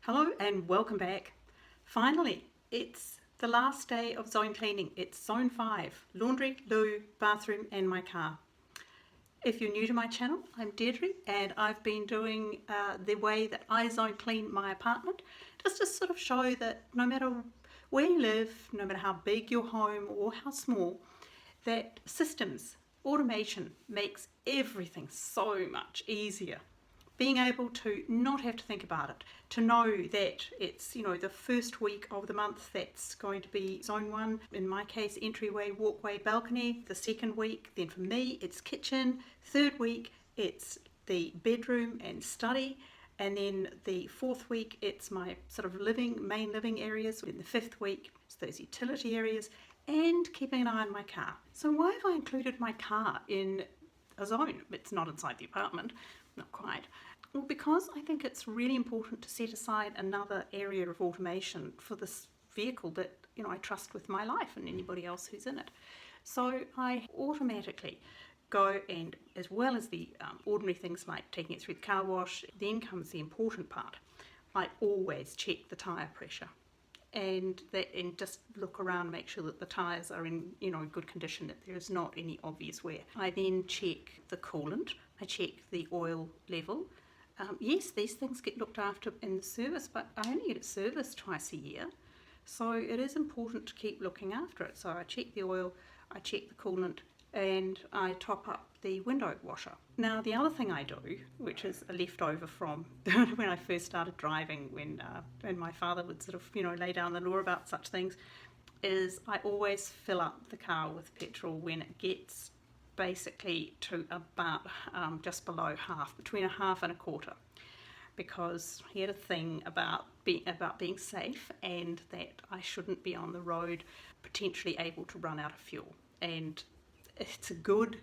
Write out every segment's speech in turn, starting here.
Hello and welcome back. Finally, it's the last day of zone cleaning. It's zone 5, laundry, loo, bathroom and my car. If you're new to my channel, I'm Deirdre and I've been doing the way that I zone clean my apartment, just to sort of show that no matter where you live, no matter how big your home or how small, that systems, automation makes everything so much easier. Being able to not have to think about it, to know that it's, the first week of the month that's going to be zone 1, in my case, entryway, walkway, balcony. The second week, then for me, it's kitchen. Third week, it's the bedroom and study. And then the fourth week, it's my sort of main living areas. In the fifth week, it's those utility areas and keeping an eye on my car. So why have I included my car in a zone? It's not inside the apartment, not quite. Well, because I think it's really important to set aside another area of automation for this vehicle that I trust with my life and anybody else who's in it. So I automatically go, and as well as the ordinary things like taking it through the car wash, then comes the important part. I always check the tyre pressure and just look around, make sure that the tyres are in good condition, that there is not any obvious wear. I then check the coolant, I check the oil level. Yes, these things get looked after in the service, but I only get it serviced twice a year, so it is important to keep looking after it. So I check the oil, I check the coolant, and I top up the window washer. Now the other thing I do, which is a leftover from when I first started driving, when my father would sort of lay down the law about such things, is I always fill up the car with petrol when it gets basically to about just below half, between a half and a quarter, because he had a thing about being safe and that I shouldn't be on the road potentially able to run out of fuel. And it's a good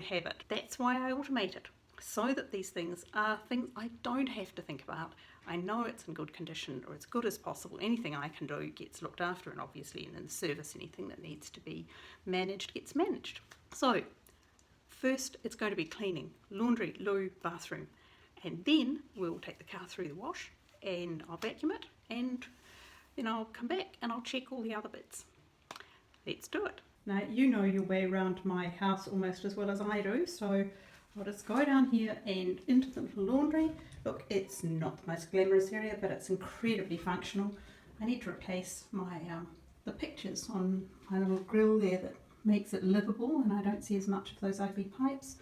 habit. That's why I automate it, so that these things are things I don't have to think about. I know it's in good condition, or as good as possible. Anything I can do gets looked after, and obviously in the service anything that needs to be managed gets managed. So first it's going to be cleaning, laundry, loo, bathroom, and then we'll take the car through the wash and I'll vacuum it, and then I'll come back and I'll check all the other bits. Let's do it. Now you know your way around my house almost as well as I do, so I'll just go down here and into the little laundry. Look, it's not the most glamorous area, but it's incredibly functional. I need to replace my the pictures on my little grill there that makes it livable, and I don't see as much of those ugly pipes.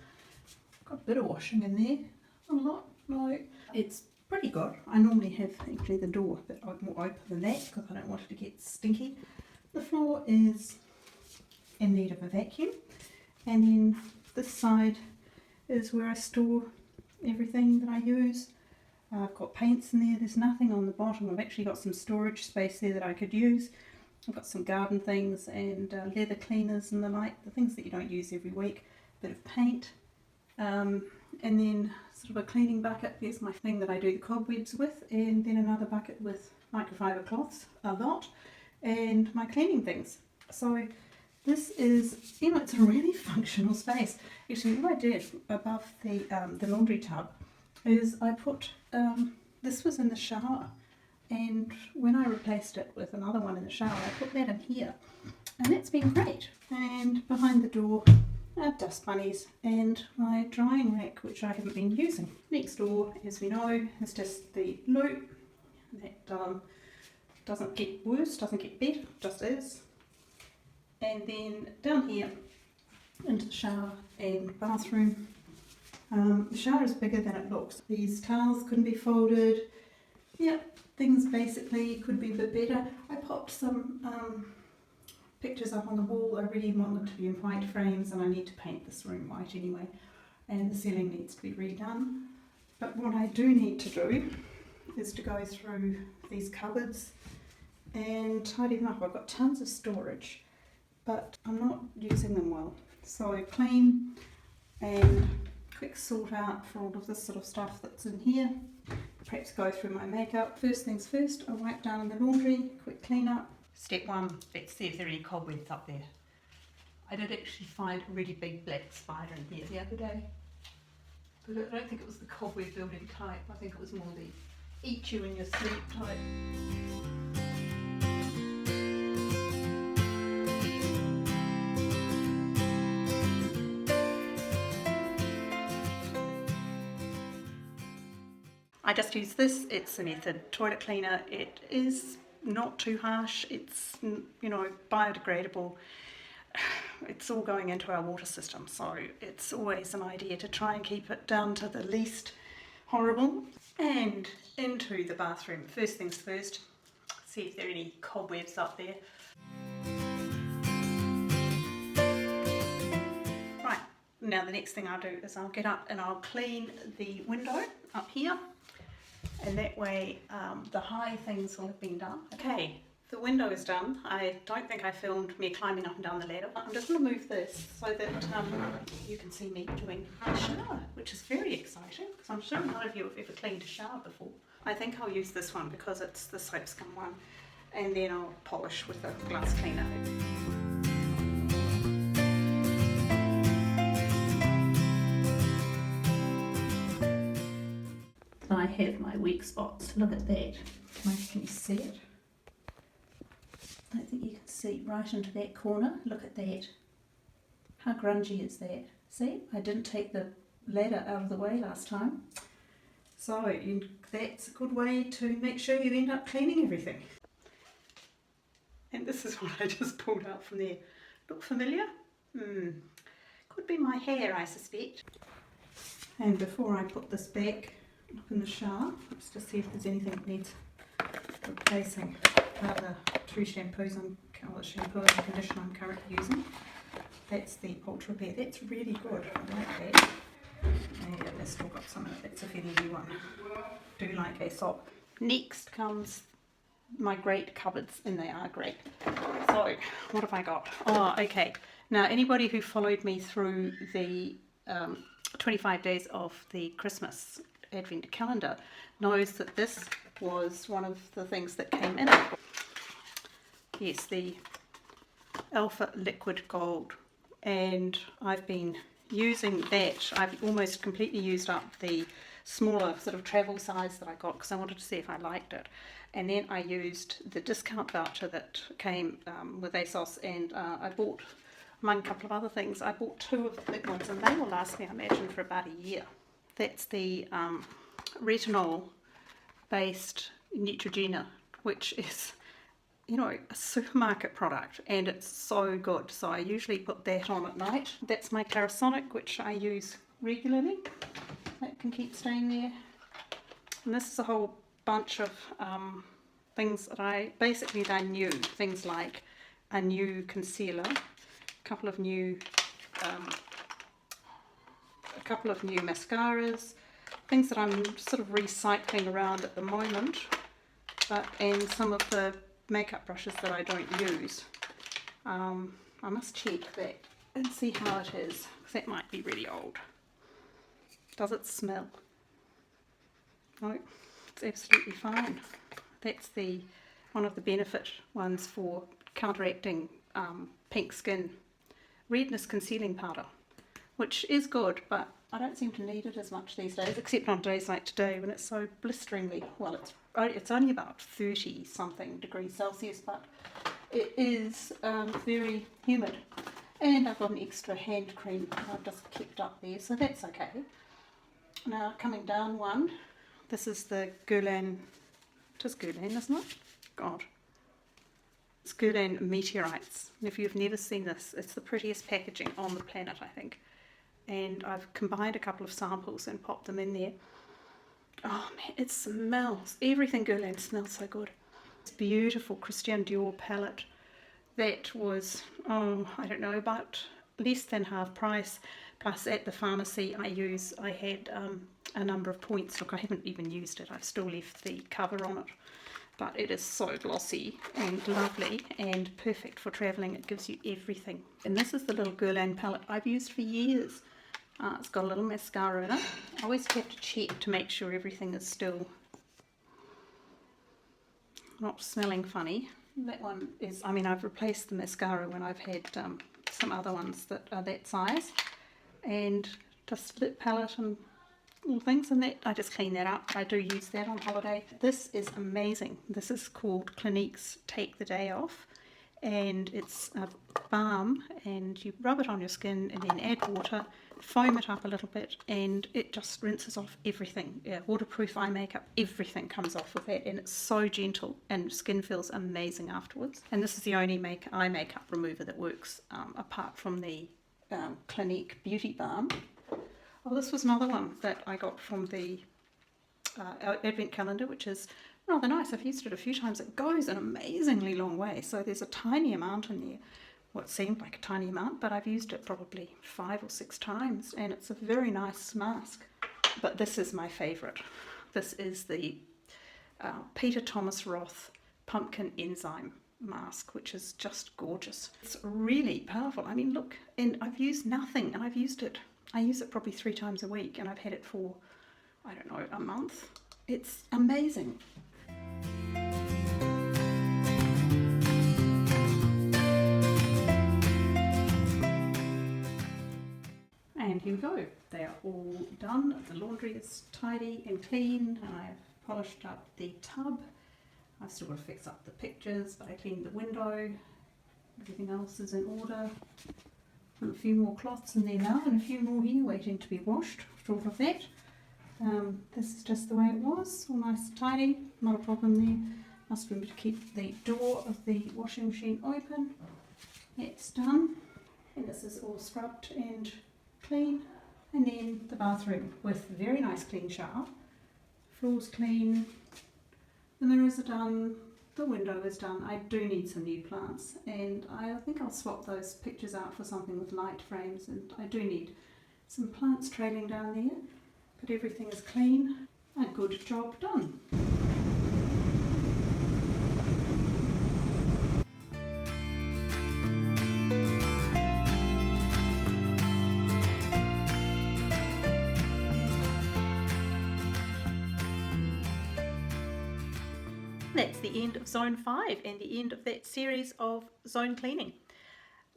Got a bit of washing in there, a lot. No, it's pretty good. I normally have actually the door a bit more open than that because I don't want it to get stinky. The floor is in need of a vacuum, and then this side is where I store everything that I use. I've got paints in there, there's nothing on the bottom. I've actually got some storage space there that I could use. I've got some garden things and leather cleaners and the like, the things that you don't use every week. A bit of paint, and then sort of a cleaning bucket. There's my thing that I do the cobwebs with, and then another bucket with microfiber cloths, a lot, and my cleaning things. So this is, it's a really functional space. Actually, what I did above the laundry tub is I put, this was in the shower, and when I replaced it with another one in the shower, I put that in here, and that's been great. And behind the door are dust bunnies and my drying rack, which I haven't been using. Next door, as we know, is just the loo. That doesn't get worse, doesn't get better, just is. And then down here into the shower and bathroom. The shower is bigger than it looks. These towels couldn't be folded. Yep, things basically could be a bit better. I popped some pictures up on the wall. I really want them to be in white frames, and I need to paint this room white anyway, and the ceiling needs to be redone. But what I do need to do is to go through these cupboards and tidy them up. I've got tons of storage, but I'm not using them well. So I clean and quick sort out for all of this sort of stuff that's in here. Perhaps go through my makeup. First things first, I wipe down in the laundry, quick clean up. Step 1, let's see if there are any cobwebs up there. I did actually find a really big black spider in here the other day, but I don't think it was the cobweb building type. I think it was more the eat you in your sleep type. I just use this. It's a method toilet cleaner. It is not too harsh. It's, you know, biodegradable. It's all going into our water system, so it's always an idea to try and keep it down to the least horrible. And into the bathroom. First things first, see if there are any cobwebs up there. Right, now the next thing I'll do is I'll get up and I'll clean the window up here, and that way the high things will have been done. Okay, the window is done. I don't think I filmed me climbing up and down the ladder. I'm just going to move this so that you can see me doing a shower, which is very exciting because I'm sure none of you have ever cleaned a shower before. I think I'll use this one because it's the soap scum one, and then I'll polish with a glass cleaner. I have my weak spots. Look at that. Can you see it? I don't think you can see right into that corner. Look at that. How grungy is that? See, I didn't take the ladder out of the way last time. So that's a good way to make sure you end up cleaning everything. And this is what I just pulled out from there. Look familiar? Could be my hair, I suspect. And before I put this back up in the shower, let's just see if there's anything that needs replacing. The two shampoos the shampoo and conditioner I'm currently using. That's the Ultra Bare. That's really good. I like that. And it's still got some in it. That's a fairly new one. Do like a sop. Next comes my great cupboards, and they are great. So what have I got? Oh, okay. Now anybody who followed me through the 25 days of the Christmas Advent calendar knows that this was one of the things that came in it. Yes, the Alpha Liquid Gold, and I've been using that. I've almost completely used up the smaller sort of travel size that I got because I wanted to see if I liked it, and then I used the discount voucher that came with ASOS, and I bought, among a couple of other things, I bought 2 of the big ones, and they will last me, I imagine, for about a year. That's the retinol based Neutrogena, which is, you know, a supermarket product, and it's so good. So I usually put that on at night. That's my Clarisonic, which I use regularly. That can keep staying there. And this is a whole bunch of things that I new. Things like a new concealer, a couple of new mascaras, things that I'm sort of recycling around at the moment, and some of the makeup brushes that I don't use. I must check that and see how it is, because that might be really old. Does it smell? No, it's absolutely fine. That's one of the benefit ones for counteracting pink skin. Redness concealing powder, which is good, but I don't seem to need it as much these days, except on days like today when it's so blisteringly, well, it's only about 30 something degrees Celsius, but it is very humid. And I've got an extra hand cream that I've just kept up there, so that's okay. Now coming down one, this is the Guerlain, it is Guerlain, isn't it? God. It's Guerlain Meteorites. And if you've never seen this, it's the prettiest packaging on the planet, I think. And I've combined a couple of samples and popped them in there. Oh man, it smells. Everything Guerlain smells so good. It's beautiful Christian Dior palette. That was, I don't know, about less than half price. Plus at the pharmacy I had a number of points. Look, I haven't even used it. I've still left the cover on it. But it is so glossy and lovely and perfect for travelling. It gives you everything. And this is the little Guerlain palette I've used for years. It's got a little mascara in it. I always have to check to make sure everything is still not smelling funny. That one is, I mean, I've replaced the mascara when I've had some other ones that are that size. And just lip palette and little things in that. I just clean that up. I do use that on holiday. This is amazing. This is called Clinique's Take the Day Off, and it's a balm, and you rub it on your skin and then add water, foam it up a little bit, and it just rinses off everything. Yeah, waterproof eye makeup, everything comes off with that, and it's so gentle and skin feels amazing afterwards. And this is the only eye makeup remover that works apart from the Clinique Beauty Balm. Oh, this was another one that I got from the Advent calendar, which is rather nice. I've used it a few times. It goes an amazingly long way. So there's a tiny amount in there, what seemed like a tiny amount, but I've used it probably 5 or 6 times, and it's a very nice mask. But this is my favourite. This is the Peter Thomas Roth Pumpkin Enzyme mask, which is just gorgeous. It's really powerful. I mean, look, and I've used nothing, and I use it probably 3 times a week, and I've had it for, I don't know, a month. It's amazing. And here we go. They are all done. The laundry is tidy and clean, and I've polished up the tub. I've still got to fix up the pictures, but I cleaned the window. Everything else is in order. Put a few more cloths in there now, and a few more here waiting to be washed. After all of that, this is just the way it was, all nice and tidy, not a problem there. Must remember to keep the door of the washing machine open. It's done, and this is all scrubbed and clean. And then the bathroom with a very nice clean shower, floors clean, the mirrors are done, the window is done. I do need some new plants, and I think I'll swap those pictures out for something with light frames, and I do need some plants trailing down there, but everything is clean. A good job done. That's the end of Zone 5 and the end of that series of zone cleaning.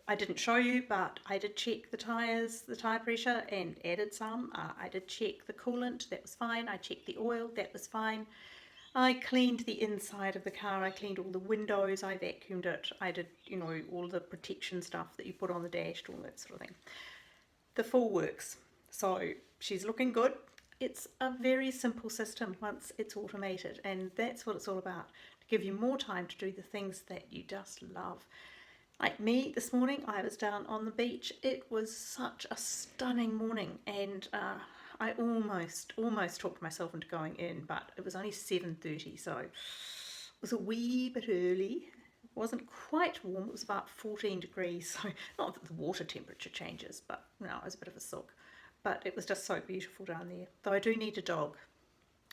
I didn't show you, but I did check the tyres, the tyre pressure, and added some. I did check the coolant, that was fine. I checked the oil, that was fine. I cleaned the inside of the car, I cleaned all the windows, I vacuumed it. I did, all the protection stuff that you put on the dash, all that sort of thing. The full works. So she's looking good. It's a very simple system once it's automated, and that's what it's all about, to give you more time to do the things that you just love. Like me this morning, I was down on the beach. It was such a stunning morning, and I almost talked myself into going in, but it was only 7:30, so it was a wee bit early. It wasn't quite warm, it was about 14 degrees, so not that the water temperature changes, but no, it was a bit of a soak. But it was just so beautiful down there. Though I do need a dog.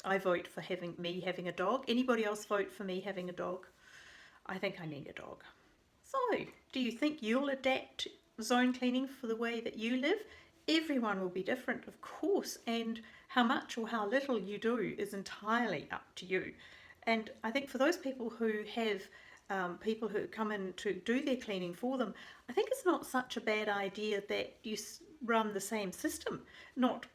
I vote for me having a dog. Anybody else vote for me having a dog? I think I need a dog. So, do you think you'll adapt zone cleaning for the way that you live? Everyone will be different, of course, and how much or how little you do is entirely up to you. And I think for those people who have people who come in to do their cleaning for them, I think it's not such a bad idea that you run the same system, not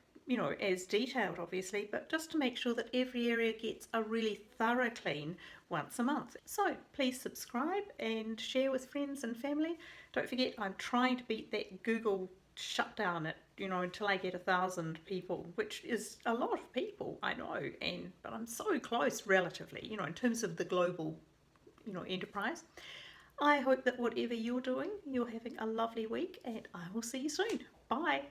as detailed obviously, but just to make sure that every area gets a really thorough clean once a month. So please subscribe and share with friends and family. Don't forget, I'm trying to beat that Google shutdown until I get 1,000 people, which is a lot of people, I know, but I'm so close relatively, in terms of the global enterprise. I hope that whatever you're doing, you're having a lovely week, and I will see you soon. Bye.